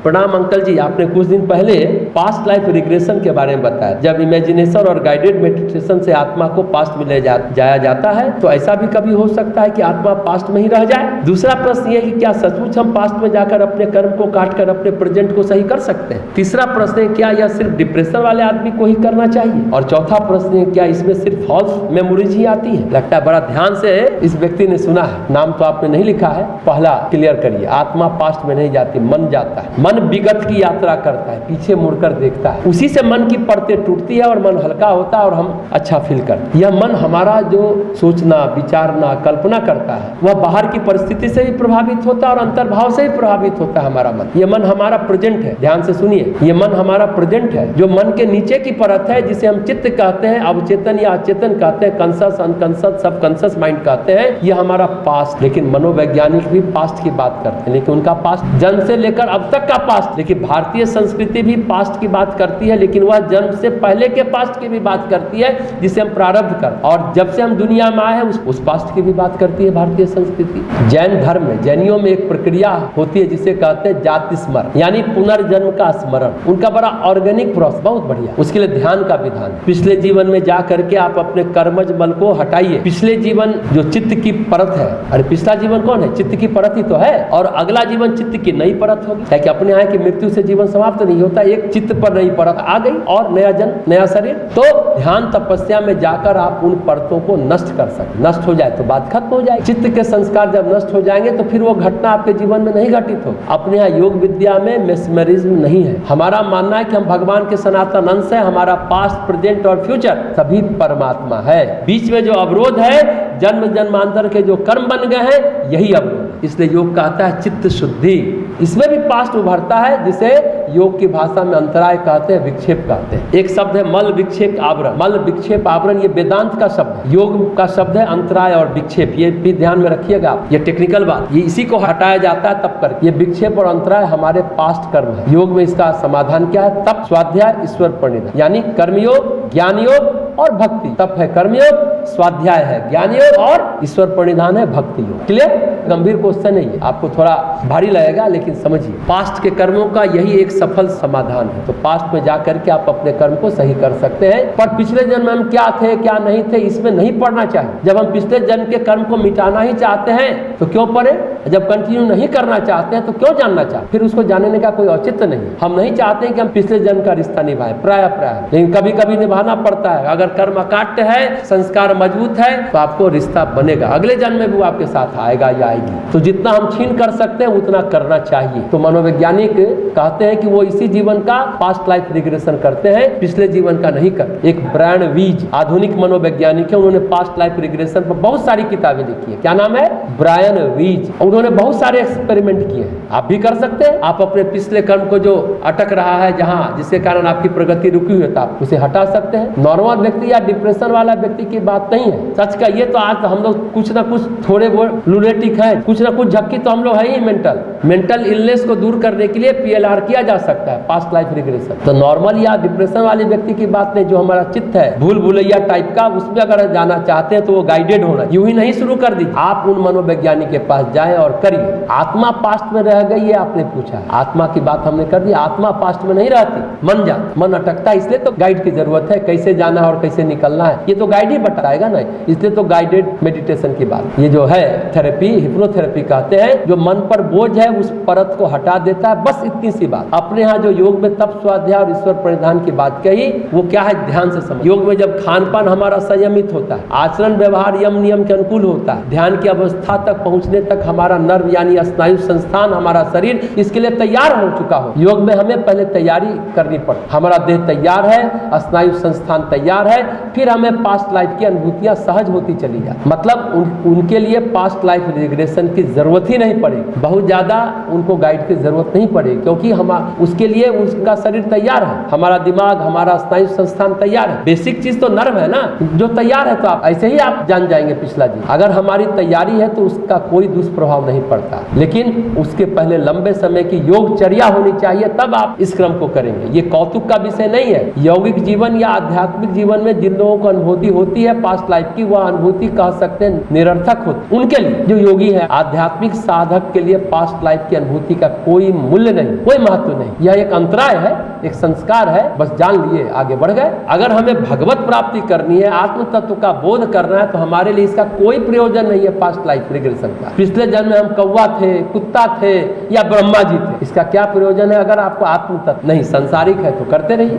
प्रणाम अंकल जी, आपने कुछ दिन पहले पास्ट लाइफ रिग्रेशन के बारे में बताया। जब इमेजिनेशन और गाइडेड मेडिटेशन से आत्मा को पास्ट में ले जाया जाता है, तो ऐसा भी कभी हो सकता है कि आत्मा पास्ट में ही रह जाए। दूसरा प्रश्न ये कि क्या सचमुच हम पास्ट में जाकर अपने कर्म को काट कर अपने प्रेजेंट को सही कर सकते हैं। तीसरा प्रश्न है, क्या यह सिर्फ डिप्रेशन वाले आदमी को ही करना चाहिए। और चौथा प्रश्न है, क्या इसमें सिर्फ फॉल्स मेमोरीज ही आती है। लगता है बड़ा ध्यान से इस व्यक्ति ने सुना है, नाम तो आपने नहीं लिखा है। पहला क्लियर करिए, आत्मा पास्ट में नहीं जाती, मन जाता है। मन विगत की यात्रा करता है, पीछे मुड़कर देखता है, उसी से मन की परतें टूटती है और मन हल्का होता है और हम अच्छा फील करते हैं। यह मन हमारा जो सोचना, विचारना, कल्पना करता है, वह बाहर की परिस्थिति से भी प्रभावित होता है और अंतर्भाव से भी प्रभावित होता है हमारा मन। यह मन हमारा प्रेजेंट है, ध्यान से सुनिए, यह मन हमारा प्रेजेंट है। जो मन के नीचे की परत है, जिसे हम चित्त कहते हैं, अवचेतन या अचेतन कहते हैं, कॉन्शियस, अनकॉन्शियस, सबकॉन्शियस माइंड कहते हैं, यह हमारा पास्ट। लेकिन मनोवैज्ञानिक भी पास्ट की बात करते हैं, लेकिन उनका पास्ट जन्म से लेकर अब तक का पास्ट। लेकिन भारतीय संस्कृति भी पास्ट की बात करती है, लेकिन वह जन्म से पहले के पास्ट की भी बात करती है, जिसे हम प्रारब्ध कर, और जब से हम दुनिया में आए हैं उस पास्ट की भी बात करती है भारतीय संस्कृति। जैन धर्म में, जैनियों में एक प्रक्रिया होती है जिसे कहते हैं जाति स्मरण, यानी पुनर्जन्म का स्मरण। उनका बड़ा ऑर्गेनिक प्रोसेस, बहुत बढ़िया। उसके लिए ध्यान का विधान, पिछले जीवन में जा करके आप अपने कर्मज बल को हटाइए। पिछले जीवन जो चित्त की परत है, अरे पिछला जीवन कौन है, चित्त की परत ही तो है, और अगला जीवन चित्त की नई परत होगी। क्या कि अपने यहाँ की मृत्यु से जीवन समाप्त नहीं होता, एक चित्त पर नई परत आ गई और नया जन्म, नया शरीर। तो ध्यान तपस्या में जाकर आप उन परतों को नष्ट कर सकते। नष्ट हो जाए तो बात खत्म हो जाए। चित्त के संस्कार जब नष्ट हो जाएंगे तो फिर वो घटना आपके जीवन में नहीं घटित हो। अपने यहाँ योग विद्या में मेस्मरिज्म नहीं है। हमारा मानना है कि हम भगवान के सनातन अंश है, हमारा पास्ट, प्रेजेंट और फ्यूचर सभी परमात्मा है। बीच में जो अवरोध है, जन्म जन्मांतर के जो कर्म बन गए हैं, यही अवरोध। इसलिए योग कहता है चित्त शुद्धि। इसमें भी पास्ट उभरता है, जिसे योग की भाषा में अंतराय कहते हैं, विक्षेप कहते हैं। एक शब्द है मल विक्षेप आवरण। मल विक्षेप आवरण ये वेदांत का शब्द है, योग का शब्द है अंतराय और विक्षेप। ये भी ध्यान में रखिएगा, ये टेक्निकल बात, ये इसी को हटाया जाता है तब कर। ये विक्षेप और अंतराय हमारे पास्ट कर्म है। योग में इसका समाधान क्या है, तप, स्वाध्याय, ईश्वर प्रणिधान, यानी कर्मयोग, ज्ञान योग और भक्ति। तप है कर्मयोग, स्वाध्याय है ज्ञान योग और ईश्वर प्रणिधान है भक्ति योग। क्लियर? गंभीर क्वेश्चन नहीं है, आपको थोड़ा भारी लगेगा, लेकिन समझिए पास्ट के कर्मों का यही एक सफल समाधान है। तो पास्ट में जाकर के आप अपने कर्म को सही कर सकते हैं। पर पिछले जन्म में हम क्या थे क्या नहीं थे, इसमें नहीं पढ़ना चाहिए। जब हम पिछले जन्म के कर्म को मिटाना ही चाहते हैं तो क्यों पढ़े, जब कंटिन्यू नहीं करना चाहते हैं तो क्यों जानना चाहते, फिर उसको जानने का कोई औचित्य नहीं। हम नहीं चाहते हैं कि हम पिछले जन्म का रिश्ता निभाएं, प्राय, लेकिन कभी कभी निभाना पड़ता है। अगर कर्म अकाट्य है, संस्कार मजबूत है, तो आपको रिश्ता बनेगा, अगले जन्म में भी आपके साथ आएगा या आएगी। तो जितना हम छीन कर सकते हैं उतना करना चाहिए। तो मनोवैज्ञानिक कहते हैं कि वो इसी जीवन का पास्ट लाइफ रिग्रेशन करते हैं, पिछले जीवन का नहीं करते। एक ब्रायन वीज आधुनिक मनोवैज्ञानिक है, उन्होंने पास्ट लाइफ रिग्रेशन पर बहुत सारी किताबें लिखी है। क्या नाम है? ब्रायन वीज। उन्होंने बहुत सारे एक्सपेरिमेंट किए हैं, आप भी कर सकते हैं। आप अपने पिछले कर्म को जो अटक रहा है, जहां जिसके कारण आपकी प्रगति रुकी हुई है, तो आप उसे हटा सकते हैं। नॉर्मल व्यक्ति या डिप्रेशन वाला व्यक्ति की बात नहीं है। सच कहिए तो आज हम लोग कुछ ना कुछ थोड़े बहुत लुनेटिक हैं, कुछ ना कुछ झक्की तो हम लोग है ही। मेंटल इलनेस को दूर करने के लिए PLR किया जा सकता है, पास्ट लाइफ रिग्रेशन। तो नॉर्मल या डिप्रेशन वाले व्यक्ति की बात नहीं, जो हमारा चित्त है भूल भुलैया टाइप का, उसमें अगर जाना चाहते हैं तो वो गाइडेड होना, यूं ही नहीं शुरू कर दीजिए। आप उन मनोवैज्ञानिक के पास जाएं और करिए। आत्मा पास्ट में रह गई है, आपने पूछा, आत्मा की बात हमने कर दी। आत्मा पास्ट में नहीं रहती, मन जाता, मन अटकता है, इसलिए तो गाइड की जरूरत है। कैसे जाना और कैसे निकलना है ये तो गाइड ही बताएगा ना, इसलिए तो गाइडेड मेडिटेशन की बात। ये जो है थेरेपी, हिप्नोथेरेपी कहते हैं, जो मन पर बोझ है उस परत को हटा देता है, बस इतनी सी बात। अपने यहाँ जो योग में तप, स्वाध्याय और ईश्वर प्रणिधान की बात कही, वो क्या है ध्यान से समझ। योग में जब खान पान हमारा संयमित होता है, आचरण व्यवहार यम नियम के अनुकूल होता है, ध्यान की अवस्था तक पहुंचने तक हमारा नर्व यानी स्नायु संस्थान, हमारा शरीर इसके लिए तैयार हो चुका हो। योग में हमें पहले तैयारी करनी पड़ती, हमारा देह तैयार है, स्नायु संस्थान तैयार है, फिर हमें पास्ट लाइफ की अनुभूतियां सहज होती चली जाए। मतलब उनके लिए पास्ट लाइफ रिग्रेशन की जरूरत ही नहीं पड़ेगी, बहुत ज्यादा उनको गाइड की जरूरत नहीं पड़ेगी, क्योंकि हम उसके लिए उसका शरीर तैयार है, हमारा दिमाग, हमारा स्नायु संस्थान तैयार है। बेसिक चीज तो नर्व है ना, जो तैयार है तो आप ऐसे ही आप जान जाएंगे पिछला जीवन। अगर हमारी तैयारी है तो उसका कोई दुष्प्रभाव नहीं पड़ता, लेकिन उसके पहले लंबे समय की योगचर्या होनी चाहिए, तब आप इस क्रम को करेंगे। ये कौतुक का विषय नहीं है। यौगिक जीवन या आध्यात्मिक जीवन जीवन में जिन लोगों को अनुभूति होती है पास्ट लाइफ की, वह अनुभूति कह सकते हैं निरर्थक होती। उनके लिए जो योगी है, आध्यात्मिक साधक के लिए पास्ट लाइफ की अनुभूति का कोई मूल्य नहीं, कोई महत्व नहीं। यह एक अंतराय है, एक संस्कार है, बस जान लिए आगे बढ़ गए। अगर हमें भगवत प्राप्ति करनी है, आत्म तत्व का बोध करना है, तो हमारे लिए इसका कोई प्रयोजन नहीं है पास्ट लाइफ रिग्रेशन का। पिछले जन्म में हम कौवा थे, कुत्ता थे या ब्रह्मा जी थे, इसका क्या प्रयोजन है? अगर आपको आत्म तत्व नहीं, संसारिक है तो करते रहिए।